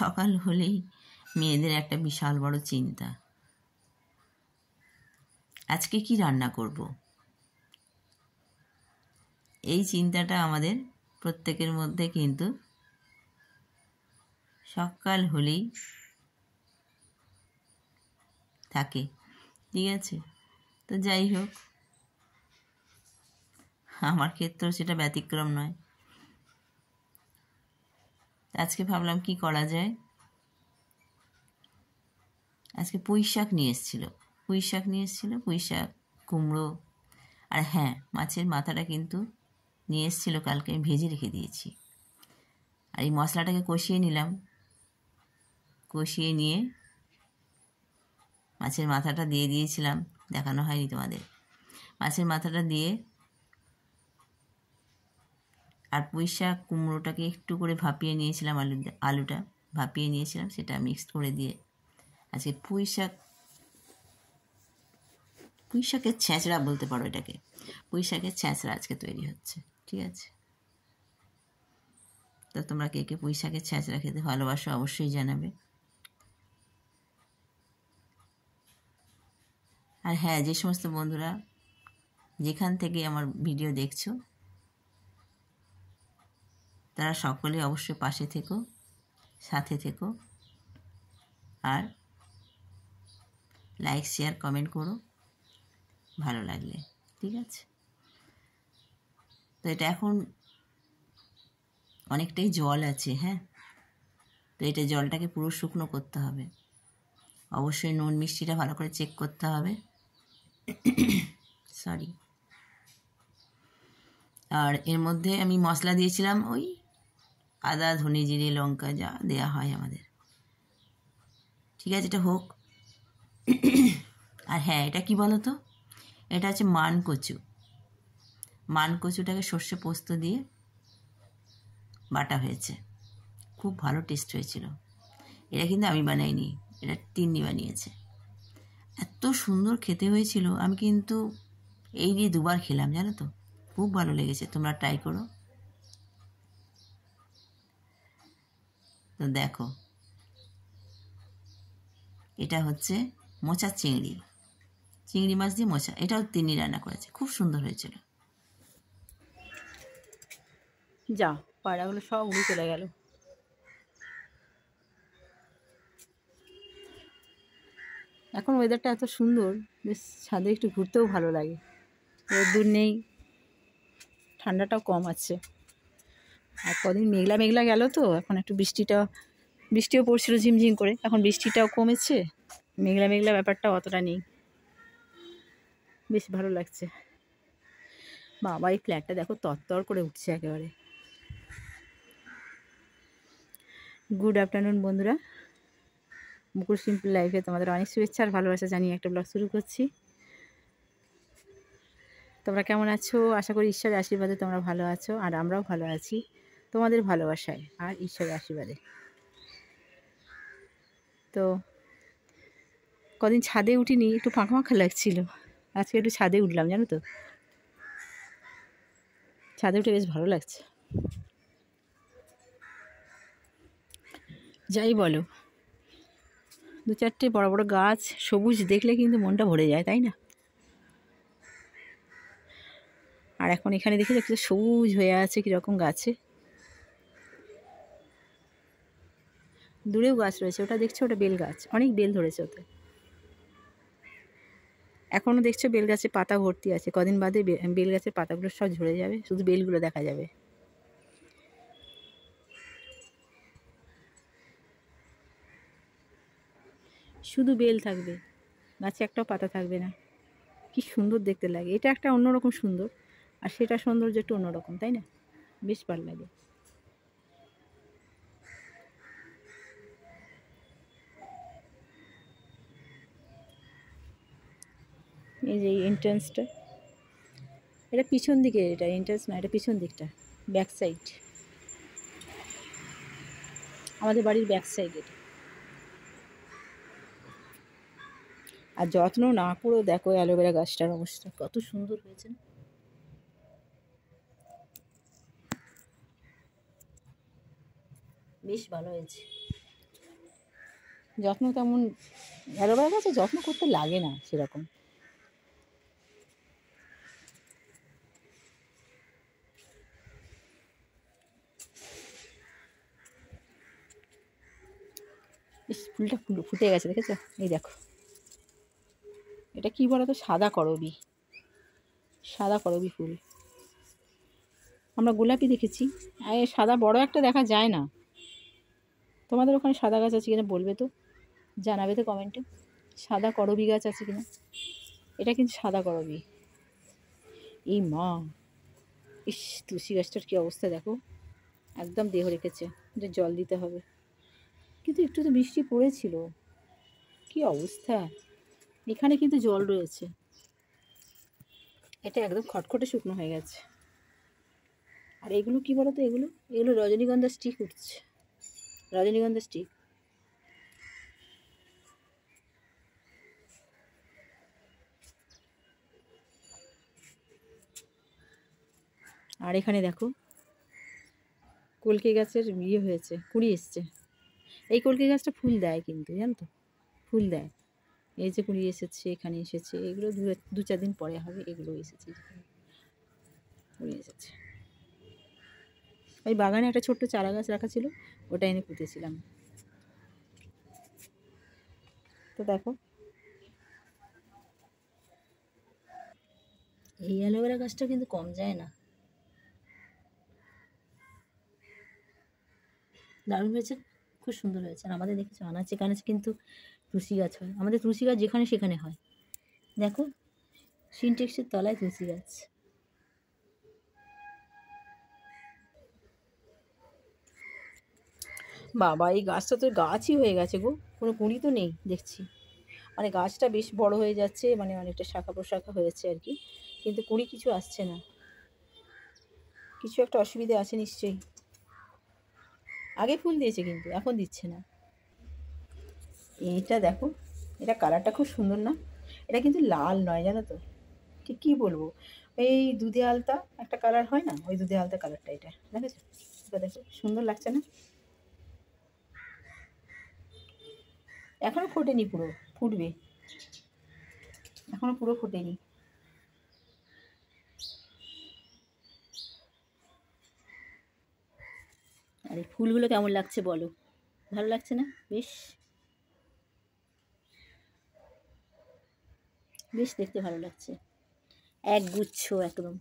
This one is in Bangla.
সকাল হলেই মেয়েদের একটা বিশাল বড় চিন্তা, আজকে কি রান্না করব। এই চিন্তাটা আমাদের প্রত্যেকের মধ্যে কিন্তু সকাল হলেই থাকে, ঠিক আছে। তো যাই হোক, আমার ক্ষেত্রেও সেটা ব্যতিক্রম নয়। আজকে ভাবলাম কি করা যায়। আজকে পুঁই শাক নিয়ে এসেছিলো, পুঁই শাক, কুমড়ো, আর হ্যাঁ, মাছের মাথাটা কিন্তু নিয়ে এসেছিলো, কালকে আমি ভেজে রেখে দিয়েছি। আর এই মশলাটাকে কষিয়ে নিলাম, কষিয়ে নিয়ে মাছের মাথাটা দিয়ে দিয়েছিলাম, দেখানো হয়নি তোমাদের। মাছের মাথাটা দিয়ে আর পুঁই শাক কুমড়োটাকে একটু করে ভাপিয়ে নিয়েছিলাম, আলুটা ভাপিয়ে নিয়েছিলাম, সেটা মিক্সড করে দিয়ে আজকে পুঁই শাকের ছ্যাঁচড়া বলতে পারো এটাকে। পুঁই শাকের ছ্যাঁচড়া আজকে তৈরি হচ্ছে, ঠিক আছে। তো তোমরা কে কে পুঁই শাকের ছ্যাঁচড়া খেতে ভালোবাসো অবশ্যই জানাবে। আর হ্যাঁ, যে সমস্ত বন্ধুরা যেখান থেকে আমার ভিডিও দেখছো তারা সকলে অবশ্যই পাশে থেকো, সাথে থেকো, আর লাইক শেয়ার কমেন্ট করো ভালো লাগলে, ঠিক আছে। তো এটা এখন অনেকটাই জল আছে, হ্যাঁ। তো এটা জলটাকে পুরো শুকনো করতে হবে, অবশ্যই নুন মিষ্টিটা ভালো করে চেক করতে হবে, সরি। আর এর মধ্যে আমি মশলা দিয়েছিলাম ওই আদা ধনে জিরে লঙ্কা, যা দেয়া হয় আমাদের, ঠিক আছে। এটা হোক। আর হ্যাঁ, এটা কি বলো তো, এটা হচ্ছে মানকচুটাকে সর্ষে পোস্ত দিয়ে বাটা হয়েছে, খুব ভালো টেস্ট হয়েছিল। এটা কিন্তু আমি বানাইনি, এটা তিন্নি বানিয়েছে। এত সুন্দর খেতে হয়েছিল, আমি কিন্তু এই দিয়ে দুবার খেলাম, জানো তো, খুব ভালো লেগেছে। তোমরা ট্রাই করো। তো দেখো, এটা হচ্ছে মোচা চিংড়ি মাছ দিয়ে মোচা, এটাও তিন্নি রান্না করেছে, খুব সুন্দর হয়েছিল। যা, পায়রাগুলো সব উড়ে চলে গেল। এখন ওয়েদারটা এত সুন্দর, বেশ ছাদে একটু ঘুরতেও ভালো লাগে, রোদ্দুর নেই, ঠান্ডাটাও কম আছে। আর কদিন মেঘলা মেঘলা গেল, তো এখন একটু বৃষ্টিও পড়ছিল ঝিমঝিম করে, এখন বৃষ্টিটাও কমেছে, মেঘলা মেঘলা ব্যাপারটা অতটা নেই, বেশ ভালো লাগছে। বাবা, এই ফ্ল্যাটটা দেখো তরতর করে উঠছে একেবারে। গুড আফটারনুন বন্ধুরা, মুকুল সিম্পল লাইফে তোমাদের অনেক শুভেচ্ছা আর ভালোবাসা জানিয়ে একটা ব্লগ শুরু করছি। তোমরা কেমন আছো? আশা করি ঈশ্বরের আশীর্বাদে তোমরা ভালো আছো, আর আমরাও ভালো আছি তোমাদের ভালোবাসায় আর ঈশ্বরের আশীর্বাদে। তো কদিন ছাদে উঠিনি, একটু ফাঁকা ফাঁকা লাগছিল, আজকে একটু ছাদে উঠলাম, জানো তো। ছাদে উঠে বেশ ভালো লাগছে। যাই বলো, দু চারটে বড় বড় গাছ সবুজ দেখলে কিন্তু মনটা ভরে যায়, তাই না? আর এখন এখানে দেখে একটু সবুজ হয়ে আছে কীরকম গাছে, দূরেও গাছ রয়েছে, ওটা দেখছো, ওটা বেল গাছ, অনেক বেল ধরেছে ওতে। এখনও দেখছো বেল গাছে পাতা ভর্তি আছে, কদিন বাদে বেল গাছের পাতাগুলো সব ঝরে যাবে, শুধু বেলগুলো দেখা যাবে। শুধু বেল থাকবে, গাছে একটাও পাতা থাকবে না। কি সুন্দর দেখতে লাগে, এটা একটা অন্যরকম সুন্দর, আর সেটা সৌন্দর্য একটু অন্যরকম, তাই না? বেশ ভালো লাগে। এই যে এন্ট্রান্সটা, এটা পিছন দিকে, এটা এন্ট্রান্স না, এটা পিছন দিকটা, ব্যাক সাইড, আমাদের বাড়ির ব্যাক সাইড এটা। আর যত্ন না করেও দেখো অ্যালোভেরা গাছটার অবস্থা কত সুন্দর হয়েছে না, বেশ ভালো হয়েছে। যত্ন তেমন অ্যালোভেরা গাছে যত্ন করতে লাগে না সেরকম। বেশ ফুলটা ফুটে গেছে, দেখেছো? এই দেখো, এটা কি বলো তো, সাদা করবি, সাদা করবি ফুল। আমরা গোলাপি দেখেছি, আর এই সাদা বড় একটা দেখা যায় না। তোমাদের ওখানে সাদা গাছ আছে কিনা বলবে তো, জানাবে তো কমেন্টে, সাদা করবি গাছ আছে কিনা। এটা কিন্তু সাদা করবি। এই মা, ইস, তুলসী গাছটার কী অবস্থা দেখো, একদম দেহ রেখেছে, যে জল দিতে হবে। কিন্তু একটু তো বৃষ্টি পড়েছিল, কি অবস্থা। এখানে কিন্তু জল রয়েছে, এটা একদম খটখটে শুকনো হয়ে গেছে। আর এগুলো কি বলো তো, এগুলো এগুলো রজনীগন্ধা স্টিক উঠছে, রজনীগন্ধা স্টিক। আর এখানে দেখো কলকে গাছের ইয়ে হয়েছে, কুড়ি এসছে। এই কলকে গাছটা ফুল দেয় কিন্তু, জানো তো, ফুল দেয়। এই যে কুড়ি এসেছে, এখানে এসেছে, এগুলো 2-4 দিন পরে হবে। এগুলো এসেছে, কুড়ি এসেছে। ওই বাগানে একটা ছোট্ট চারা গাছ রাখা ছিল, ওটা এনে পুঁতেছিলাম। তো দেখো, এই অ্যালোভেরা গাছটা কিন্তু কম যায় না, দারুণ হয়েছে, খুব সুন্দর হয়েছে। আর আমাদের দেখেছো আনাচে কানাচে কিন্তু তুলসী গাছ হয়, আমাদের তুলসী গাছ যেখানে সেখানে হয়। দেখো, সিনটেক্সের তলায় তুলসী গাছ। বাবা, এই গাছটা তো গাছই হয়ে গেছে গো, কোনো কুঁড়ি তো নেই দেখছি। মানে গাছটা বেশ বড় হয়ে যাচ্ছে, মানে অনেকটা শাখা প্রশাখা হয়েছে আর কি, কিন্তু কুঁড়ি কিছু আসছে না। কিছু একটা অসুবিধা আছে নিশ্চয়ই। আগে ফুল দিয়েছে কিন্তু এখন দিচ্ছে না। এইটা দেখো, এটা কালারটা খুব সুন্দর না? এটা কিন্তু লাল নয়, জানো তো, ঠিক কী বলবো, এই দুধে আলতা একটা কালার হয় না, ওই দুধে আলতা কালারটা। এটা দেখেছো? এটা দেখো, সুন্দর লাগছে না? এখনো ফোটেনি পুরো, ফুটবে, এখনো পুরো ফোটেনি। আর এই ফুলগুলো কেমন লাগছে বলো, ভালো লাগছে না? বেশ, বেশ দেখতে ভালো লাগছে, এক গুচ্ছ একদম।